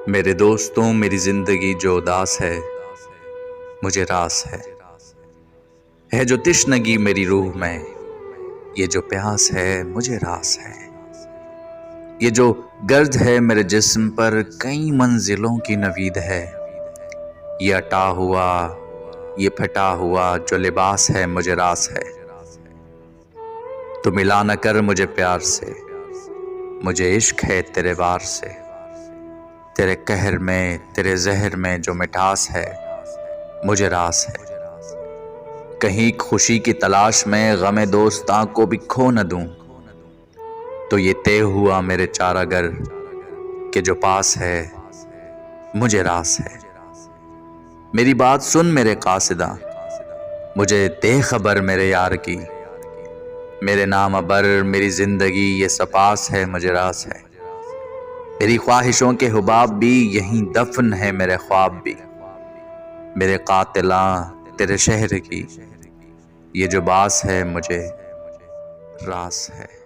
میرے دوستوں میری زندگی جو اداس ہے مجھے راس ہے جو تشنگی میری روح میں، یہ جو پیاس ہے مجھے راس ہے، یہ جو گرد ہے میرے جسم پر کئی منزلوں کی نوید ہے، یہ اٹا ہوا یہ پھٹا ہوا جو لباس ہے مجھے راس ہے۔ تو ملا نہ کر مجھے پیار سے، مجھے عشق ہے تیرے وار سے، تیرے قہر میں تیرے زہر میں جو مٹھاس ہے مجھے راس ہے۔ کہیں خوشی کی تلاش میں غم دوستاں کو بھی کھو نہ دوں، تو یہ طے ہوا میرے چارہ گر کہ جو پاس ہے مجھے راس ہے۔ میری بات سن میرے قاصداں، مجھے دے خبر میرے یار کی، میرے نام بر میری زندگی یہ سپاس ہے مجھے راس ہے۔ میری خواہشوں کے حباب بھی یہیں دفن ہے میرے خواب بھی، میرے قاتلاں تیرے شہر کی، یہ جو باس ہے مجھے راس ہے۔